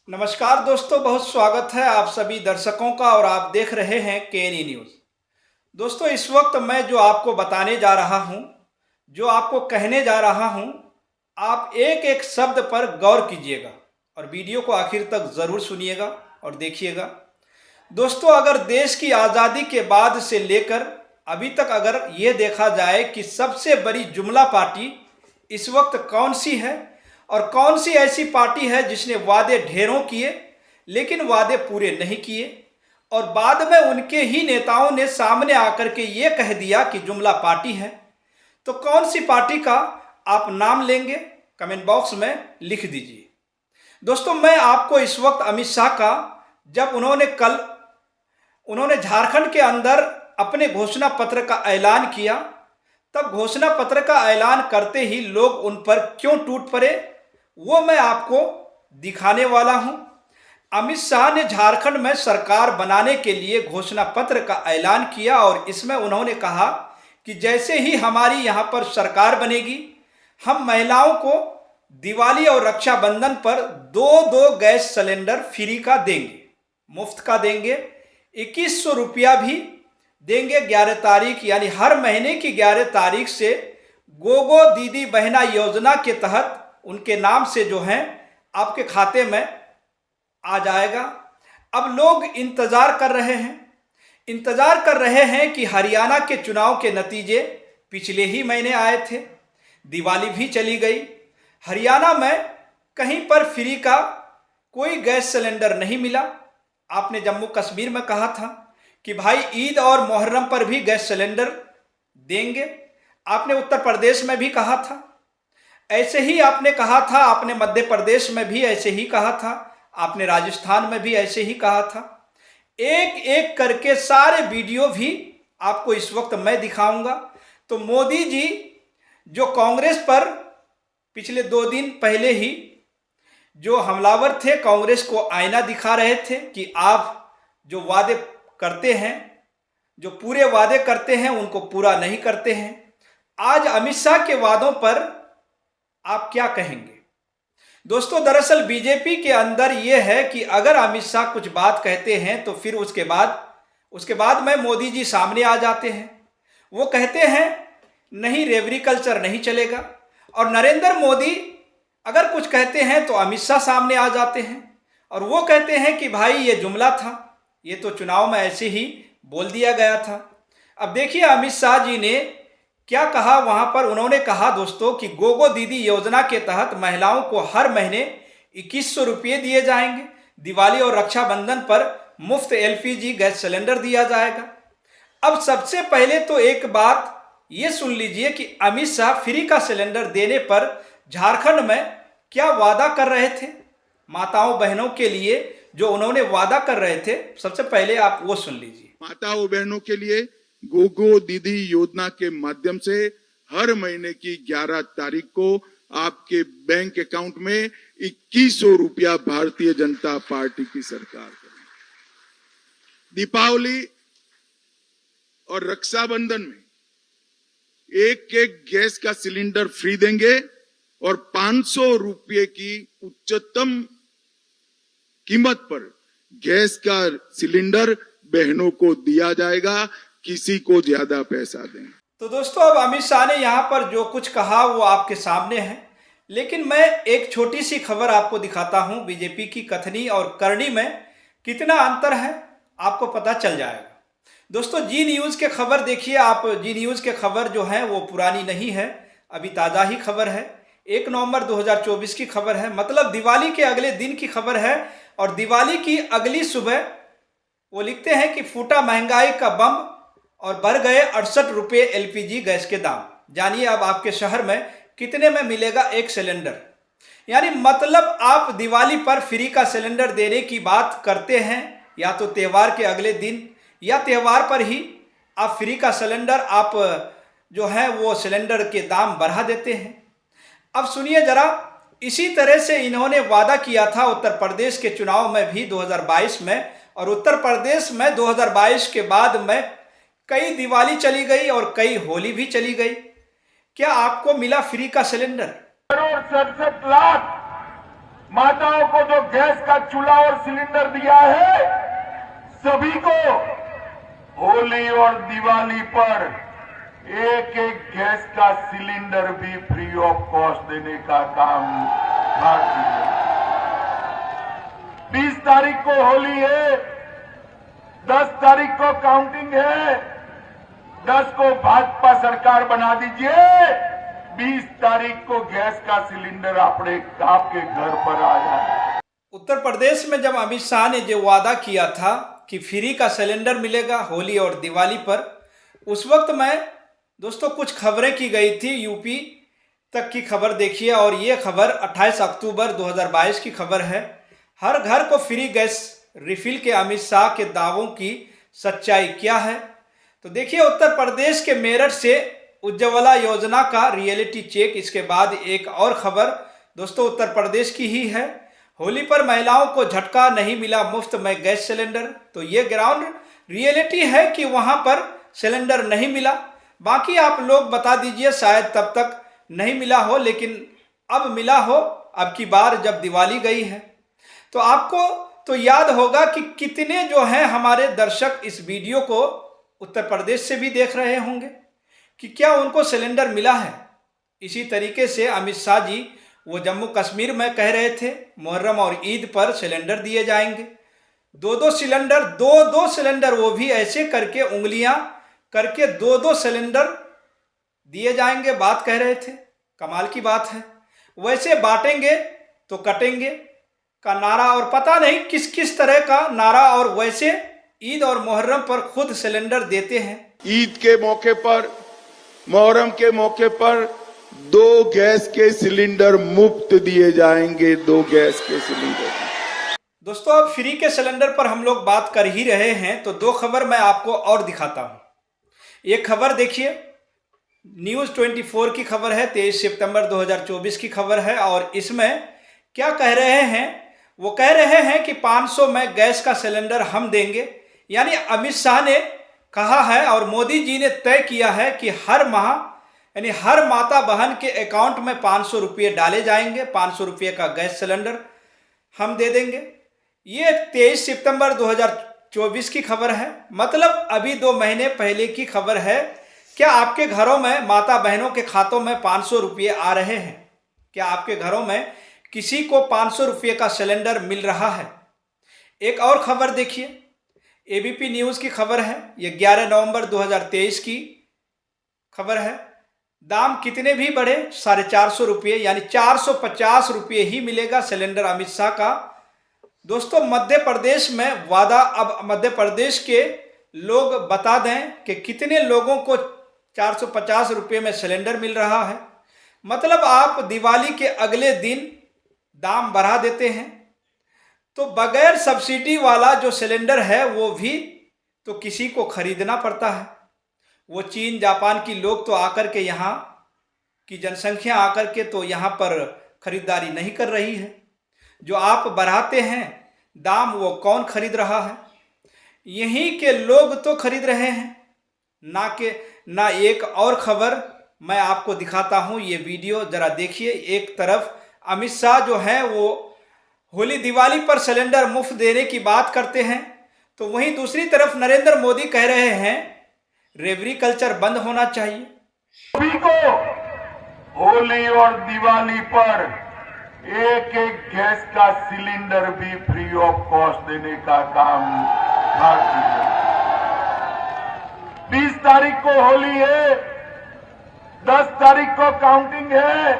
नमस्कार दोस्तों, बहुत स्वागत है आप सभी दर्शकों का और आप देख रहे हैं केएनई न्यूज़। दोस्तों, इस वक्त मैं जो आपको बताने जा रहा हूं, जो आपको कहने जा रहा हूं, आप एक एक शब्द पर गौर कीजिएगा और वीडियो को आखिर तक ज़रूर सुनिएगा और देखिएगा। दोस्तों, अगर देश की आज़ादी के बाद से लेकर अभी तक अगर ये देखा जाए कि सबसे बड़ी जुमला पार्टी इस वक्त कौन सी है और कौन सी ऐसी पार्टी है जिसने वादे ढेरों किए लेकिन वादे पूरे नहीं किए और बाद में उनके ही नेताओं ने सामने आकर के ये कह दिया कि जुमला पार्टी है, तो कौन सी पार्टी का आप नाम लेंगे? कमेंट बॉक्स में लिख दीजिए। दोस्तों, मैं आपको इस वक्त अमित शाह का, जब उन्होंने झारखंड के अंदर अपने घोषणा पत्र का ऐलान किया, तब घोषणा पत्र का ऐलान करते ही लोग उन पर क्यों टूट पड़े वो मैं आपको दिखाने वाला हूं। अमित शाह ने झारखंड में सरकार बनाने के लिए घोषणा पत्र का ऐलान किया और इसमें उन्होंने कहा कि जैसे ही हमारी यहां पर सरकार बनेगी, हम महिलाओं को दिवाली और रक्षाबंधन पर दो गैस सिलेंडर फ्री का देंगे, मुफ्त का देंगे। 2100 रुपया भी देंगे 11 तारीख, यानी हर महीने की 11 तारीख से गोगो दीदी बहना योजना के तहत उनके नाम से जो है आपके खाते में आ जाएगा। अब लोग इंतजार कर रहे हैं कि हरियाणा के चुनाव के नतीजे पिछले ही महीने आए थे, दिवाली भी चली गई, हरियाणा में कहीं पर फ्री का कोई गैस सिलेंडर नहीं मिला। आपने जम्मू कश्मीर में कहा था कि भाई ईद और मुहर्रम पर भी गैस सिलेंडर देंगे, आपने उत्तर प्रदेश में भी कहा था, ऐसे ही आपने कहा था, आपने मध्य प्रदेश में भी ऐसे ही कहा था, आपने राजस्थान में भी ऐसे ही कहा था। एक एक करके सारे वीडियो भी आपको इस वक्त मैं दिखाऊंगा। तो मोदी जी जो कांग्रेस पर पिछले 2 दिन पहले ही जो हमलावर थे, कांग्रेस को आईना दिखा रहे थे कि आप जो वादे करते हैं, जो पूरे वादे करते हैं, उनको पूरा नहीं करते हैं। आज अमित शाह के वादों पर आप क्या कहेंगे? दोस्तों, दरअसल बीजेपी के अंदर यह है कि अगर अमित शाह कुछ बात कहते हैं तो फिर उसके बाद में मोदी जी सामने आ जाते हैं। वो कहते हैं नहीं, रेवरी कल्चर नहीं चलेगा, और नरेंद्र मोदी अगर कुछ कहते हैं तो अमित शाह सामने आ जाते हैं और वो कहते हैं कि भाई ये जुमला था, ये तो चुनाव में ऐसे ही बोल दिया गया था। अब देखिए अमित शाह जी ने क्या कहा वहां पर। उन्होंने कहा दोस्तों कि गोगो दीदी योजना के तहत महिलाओं को हर महीने 2100 रुपये दिए जाएंगे, दिवाली और रक्षाबंधन पर मुफ्त एलपीजी गैस सिलेंडर दिया जाएगा। अब सबसे पहले तो एक बात ये सुन लीजिए कि अमित शाह फ्री का सिलेंडर देने पर झारखंड में क्या वादा कर रहे थे माताओं बहनों के लिए, जो उन्होंने वादा कर रहे थे। सबसे पहले आप वो सुन लीजिए। माताओं बहनों के लिए गोगो दीदी योजना के माध्यम से हर महीने की 11 तारीख को आपके बैंक अकाउंट में 2100 रुपया भारतीय जनता पार्टी की सरकार करेगी। दीपावली और रक्षाबंधन में एक गैस का सिलेंडर फ्री देंगे और 500 रुपये की उच्चतम कीमत पर गैस का सिलेंडर बहनों को दिया जाएगा, किसी को ज्यादा पैसा दें। तो दोस्तों, अब अमित शाह ने यहां पर जो कुछ कहा वो आपके सामने है, लेकिन मैं एक छोटी सी खबर आपको दिखाता हूं। बीजेपी की कथनी और करनी में कितना अंतर है आपको पता चल जाएगा। दोस्तों, जी न्यूज़ के खबर देखिए आप। जी न्यूज़ के खबर जो है वो पुरानी नहीं है, अभी ताज़ा ही खबर है, 1 नवंबर 2024 की खबर है, मतलब दिवाली के अगले दिन की खबर है। और दिवाली की अगली सुबह वो लिखते हैं कि फूटा महंगाई का बम और बढ़ गए 68 रुपये एलपीजी गैस के दाम। जानिए अब आपके शहर में कितने में मिलेगा एक सिलेंडर। यानी मतलब आप दिवाली पर फ्री का सिलेंडर देने की बात करते हैं, या तो त्यौहार के अगले दिन या त्यौहार पर ही आप फ्री का सिलेंडर आप जो है वो सिलेंडर के दाम बढ़ा देते हैं। अब सुनिए जरा, इसी तरह से इन्होंने वादा किया था उत्तर प्रदेश के चुनाव में भी 2022 में, और उत्तर प्रदेश में 2022 के बाद में कई दिवाली चली गई और कई होली भी चली गई। क्या आपको मिला फ्री का सिलेंडर? 67 लाख माताओं को जो गैस का चूल्हा और सिलेंडर दिया है, सभी को होली और दिवाली पर एक एक गैस का सिलेंडर भी फ्री ऑफ कॉस्ट देने का काम भारतीय जनता। 20 तारीख को होली है, 10 तारीख को काउंटिंग है, 10 को भाजपा सरकार बना दीजिए, 20 तारीख को गैस का सिलेंडर आपके घर पर आ जाए। उत्तर प्रदेश में जब अमित शाह ने जो वादा किया था कि फ्री का सिलेंडर मिलेगा होली और दिवाली पर, उस वक्त मैं दोस्तों कुछ खबरें की गई थी, यूपी तक की खबर देखिए। और ये खबर 28 अक्टूबर 2022 की खबर है। हर घर को फ्री गैस रिफिल के अमित शाह के दावों की सच्चाई क्या है, तो देखिए उत्तर प्रदेश के मेरठ से उज्ज्वला योजना का रियलिटी चेक। इसके बाद एक और खबर दोस्तों उत्तर प्रदेश की ही है। होली पर महिलाओं को झटका, नहीं मिला मुफ्त में गैस सिलेंडर। तो ये ग्राउंड रियलिटी है कि वहां पर सिलेंडर नहीं मिला। बाकी आप लोग बता दीजिए, शायद तब तक नहीं मिला हो लेकिन अब मिला हो, अब की बार जब दिवाली गई है। तो आपको तो याद होगा कि कितने जो हैं हमारे दर्शक इस वीडियो को उत्तर प्रदेश से भी देख रहे होंगे कि क्या उनको सिलेंडर मिला है। इसी तरीके से अमित शाह जी वो जम्मू कश्मीर में कह रहे थे मुहर्रम और ईद पर सिलेंडर दिए जाएंगे, दो सिलेंडर, वो भी ऐसे करके उंगलियां करके 2 सिलेंडर दिए जाएंगे, बात कह रहे थे। कमाल की बात है। वैसे बांटेंगे तो कटेंगे का नारा, और पता नहीं किस किस तरह का नारा, और वैसे ईद और मुहर्रम पर खुद सिलेंडर देते हैं। ईद के मौके पर, मुहर्रम के मौके पर 2 गैस के सिलेंडर मुफ्त दिए जाएंगे, 2 गैस के सिलेंडर। दोस्तों अब फ्री के सिलेंडर पर हम लोग बात कर ही रहे हैं, तो 2 खबर मैं आपको और दिखाता हूं। एक खबर देखिए, न्यूज़ 24 की खबर है, 23 सितंबर 2024 की खबर है। और इसमें क्या कह रहे हैं, वो कह रहे हैं कि 500 में गैस का सिलेंडर हम देंगे। यानी अमित शाह ने कहा है और मोदी जी ने तय किया है कि हर माह यानी हर माता बहन के अकाउंट में 500 रुपये डाले जाएंगे, 500 रुपये का गैस सिलेंडर हम दे देंगे। ये 23 सितंबर 2024 की खबर है, मतलब अभी 2 महीने पहले की खबर है। क्या आपके घरों में माता बहनों के खातों में 500 रुपये आ रहे हैं? क्या आपके घरों में किसी को 500 रुपये का सिलेंडर मिल रहा है? एक और खबर देखिए, एबीपी न्यूज़ की खबर है, ये 11 नवंबर 2023 की खबर है। दाम कितने भी बढ़े 450 रुपये यानी 450 रुपये ही मिलेगा सिलेंडर, अमित शाह का। दोस्तों मध्य प्रदेश में वादा, अब मध्य प्रदेश के लोग बता दें कि कितने लोगों को 450 रुपये में सिलेंडर मिल रहा है। मतलब आप दिवाली के अगले दिन दाम बढ़ा देते हैं, तो बगैर सब्सिडी वाला जो सिलेंडर है वो भी तो किसी को खरीदना पड़ता है। वो चीन जापान की लोग तो आकर के यहाँ की जनसंख्या आकर के तो यहाँ पर खरीदारी नहीं कर रही है। जो आप बढ़ाते हैं दाम, वो कौन खरीद रहा है? यहीं के लोग तो खरीद रहे हैं ना। एक और खबर मैं आपको दिखाता हूँ, ये वीडियो जरा देखिए। एक तरफ अमित शाह जो हैं वो होली दिवाली पर सिलेंडर मुफ्त देने की बात करते हैं, तो वहीं दूसरी तरफ नरेंद्र मोदी कह रहे हैं रेवड़ी कल्चर बंद होना चाहिए। सभी को होली और दिवाली पर एक एक गैस का सिलेंडर भी फ्री ऑफ कॉस्ट देने का काम भारतीय जनता। 20 तारीख को होली है, 10 तारीख को काउंटिंग है,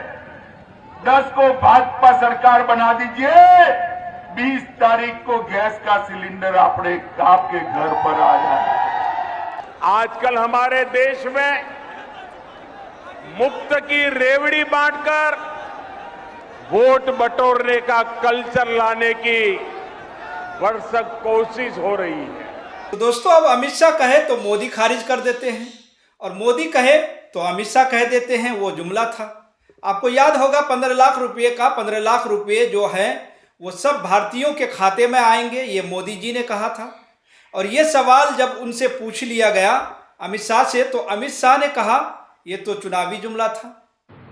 10 को भाजपा सरकार बना दीजिए, 20 तारीख को गैस का सिलेंडर आपके घर पर आ जाए। आजकल हमारे देश में मुफ्त की रेवड़ी बांटकर वोट बटोरने का कल्चर लाने की भरसक कोशिश हो रही है। तो दोस्तों अब अमित शाह कहे तो मोदी खारिज कर देते हैं, और मोदी कहे तो अमित शाह कह देते हैं। वो जुमला था, आपको याद होगा, 15 लाख रुपये का 15 लाख रुपये जो है वो सब भारतीयों के खाते में आएंगे, ये मोदी जी ने कहा था। और ये सवाल जब उनसे पूछ लिया गया अमित शाह से, तो अमित शाह ने कहा ये तो चुनावी जुमला था।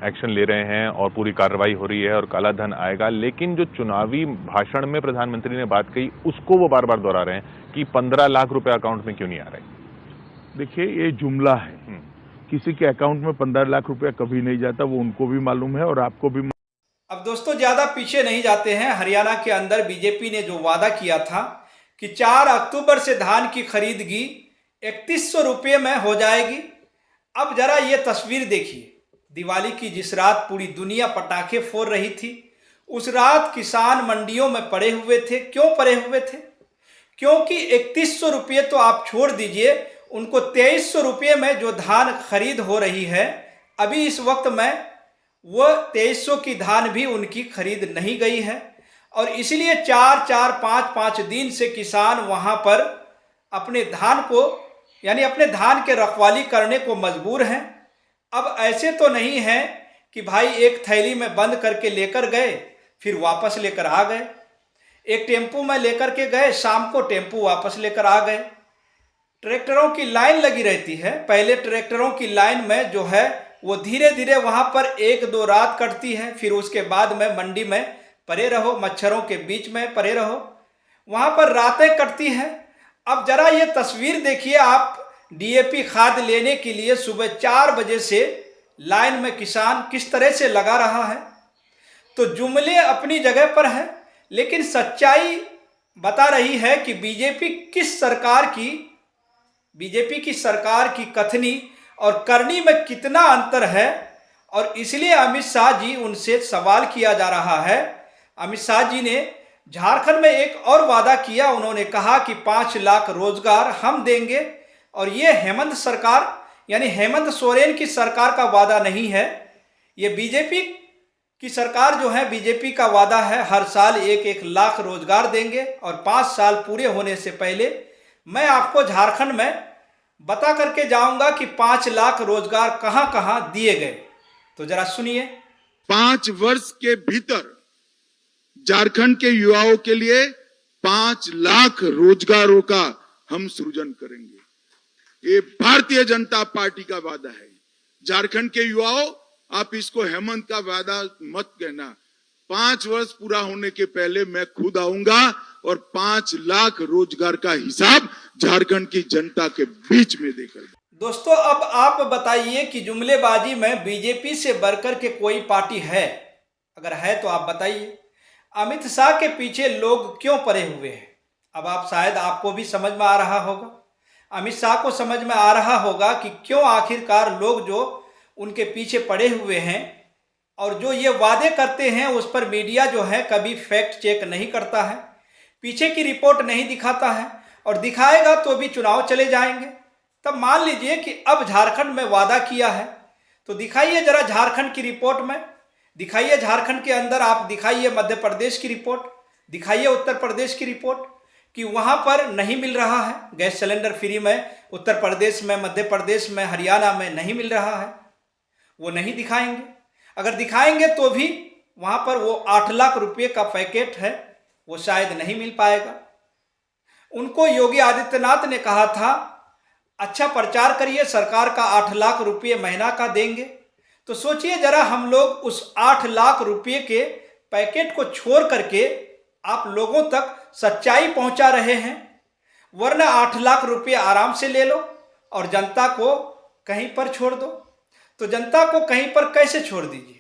एक्शन ले रहे हैं और पूरी कार्रवाई हो रही है और काला धन आएगा, लेकिन जो चुनावी भाषण में प्रधानमंत्री ने बात कही उसको वो बार बार दोहरा रहे हैं कि 15 लाख रुपए अकाउंट में क्यों नहीं आ रहे। देखिए, ये जुमला है। किसी के अकाउंट में 15 लाख रुपया कभी नहीं जाता, वो उनको भी मालूम है और आपको भी। अब दोस्तों ज्यादा पीछे नहीं जाते हैं। हरियाणा के अंदर बीजेपी ने जो वादा किया था कि 4 अक्टूबर से धान की खरीदगी 3100 रुपये में हो जाएगी। अब जरा ये तस्वीर देखिए, दिवाली की जिस रात पूरी दुनिया पटाखे फोड़ रही थी, उस रात किसान मंडियों में पड़े हुए थे। क्यों पड़े हुए थे? क्योंकि 3100 रुपये तो आप छोड़ दीजिए, उनको 2300 रुपये में जो धान खरीद हो रही है, अभी इस वक्त में वो 2300 की धान भी उनकी खरीद नहीं गई है। और इसलिए 4-4, 5-5 दिन से किसान वहां पर अपने धान को यानी अपने धान के रखवाली करने को मजबूर हैं। अब ऐसे तो नहीं है कि भाई एक थैली में बंद करके लेकर गए फिर वापस लेकर आ गए, एक टेम्पू में लेकर के गए, शाम को टेम्पू वापस लेकर आ गए। ट्रैक्टरों की लाइन लगी रहती है। पहले ट्रैक्टरों की लाइन में जो है वो धीरे धीरे वहां पर 1-2 रात कटती है, फिर उसके बाद में मंडी में पड़े रहो, मच्छरों के बीच में पड़े रहो, वहां पर रातें कटती हैं। अब जरा ये तस्वीर देखिए आप, डीएपी खाद लेने के लिए सुबह 4 बजे से लाइन में किसान किस तरह से लगा रहा है। तो जुमले अपनी जगह पर हैं, लेकिन सच्चाई बता रही है कि बीजेपी की सरकार की कथनी और करनी में कितना अंतर है। और इसलिए अमित शाह जी उनसे सवाल किया जा रहा है। अमित शाह जी ने झारखंड में एक और वादा किया। उन्होंने कहा कि 5 लाख रोजगार हम देंगे। और ये हेमंत सरकार यानी हेमंत सोरेन की सरकार का वादा नहीं है, ये बीजेपी की सरकार जो है, बीजेपी का वादा है हर साल 1-1 लाख रोजगार देंगे। और 5 साल पूरे होने से पहले मैं आपको झारखंड में बता करके जाऊंगा कि 5 लाख रोजगार कहां कहां दिए गए। तो जरा सुनिए। 5 वर्ष के भीतर झारखंड के युवाओं के लिए 5 लाख रोजगारों का हम सृजन करेंगे। ये भारतीय जनता पार्टी का वादा है। झारखंड के युवाओं, आप इसको हेमंत का वादा मत कहना। 5 वर्ष पूरा होने के पहले मैं खुद आऊंगा और 5 लाख रोजगार का हिसाब झारखंड की जनता के बीच में देकर। दोस्तों अब आप बताइए कि जुमलेबाजी में बीजेपी से बढ़कर के कोई पार्टी है? अगर है तो आप बताइए। अमित शाह के पीछे लोग क्यों पड़े हुए हैं? अब आप शायद आपको भी समझ में आ रहा होगा, अमित शाह को समझ में आ रहा होगा कि क्यों आखिरकार लोग जो उनके पीछे पड़े हुए हैं और जो ये वादे करते हैं उस पर मीडिया जो है कभी फैक्ट चेक नहीं करता है, पीछे की रिपोर्ट नहीं दिखाता है, और दिखाएगा तो भी चुनाव चले जाएंगे। तब मान लीजिए कि अब झारखंड में वादा किया है तो दिखाइए जरा झारखंड की रिपोर्ट में, दिखाइए झारखंड के अंदर, आप दिखाइए मध्य प्रदेश की रिपोर्ट, दिखाइए उत्तर प्रदेश की रिपोर्ट कि वहां पर नहीं मिल रहा है गैस सिलेंडर फ्री में। उत्तर प्रदेश में, मध्य प्रदेश में, हरियाणा में नहीं मिल रहा है, वो नहीं दिखाएंगे। अगर दिखाएंगे तो भी वहां पर वो 8 लाख रुपये का पैकेट है वो शायद नहीं मिल पाएगा। उनको योगी आदित्यनाथ ने कहा था अच्छा प्रचार करिए, सरकार का 8 लाख रुपये महीना का देंगे। तो सोचिए जरा, हम लोग उस 8 लाख रुपये के पैकेट को छोड़ करके आप लोगों तक सच्चाई पहुंचा रहे हैं, वरना 8 लाख रुपये आराम से ले लो और जनता को कहीं पर छोड़ दो। तो जनता को कहीं पर कैसे छोड़ दीजिए?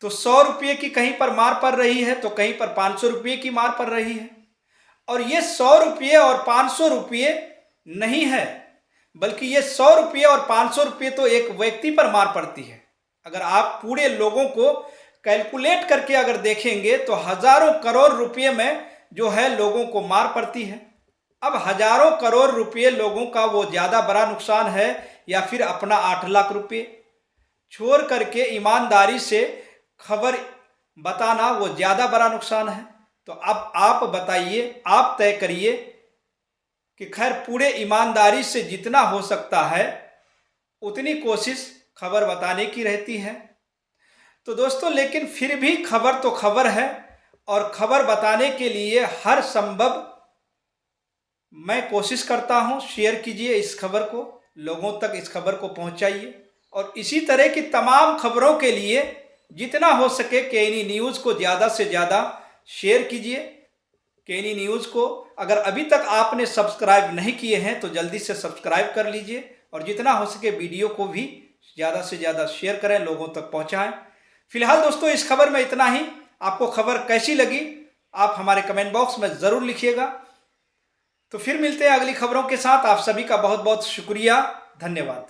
तो 100 रुपये की कहीं पर मार पड़ रही है तो कहीं पर 500 रुपये की मार पड़ रही है। और ये 100 रुपये और 500 रुपये नहीं है, बल्कि ये 100 रुपये और 500 रुपये तो एक व्यक्ति पर मार पड़ती है। अगर आप पूरे लोगों को कैलकुलेट करके अगर देखेंगे तो हजारों करोड़ रुपये में जो है लोगों को मार पड़ती है। अब हजारों करोड़ रुपये लोगों का वो ज़्यादा बड़ा नुकसान है या फिर अपना 8 लाख रुपये छोड़ करके ईमानदारी से खबर बताना वो ज़्यादा बड़ा नुकसान है? तो अब आप बताइए, आप तय करिए कि खैर पूरे ईमानदारी से जितना हो सकता है उतनी कोशिश खबर बताने की रहती है। तो दोस्तों लेकिन फिर भी खबर तो खबर है और खबर बताने के लिए हर संभव मैं कोशिश करता हूं। शेयर कीजिए इस खबर को, लोगों तक इस खबर को पहुंचाइए और इसी तरह की तमाम खबरों के लिए जितना हो सके केएनई न्यूज़ को ज़्यादा से ज़्यादा शेयर कीजिए। केएनई न्यूज़ को अगर अभी तक आपने सब्सक्राइब नहीं किए हैं तो जल्दी से सब्सक्राइब कर लीजिए और जितना हो सके वीडियो को भी ज़्यादा से ज़्यादा शेयर करें, लोगों तक पहुँचाएँ। फिलहाल दोस्तों इस खबर में इतना ही। आपको खबर कैसी लगी आप हमारे कमेंट बॉक्स में ज़रूर लिखिएगा। तो फिर मिलते हैं अगली खबरों के साथ। आप सभी का बहुत बहुत शुक्रिया, धन्यवाद।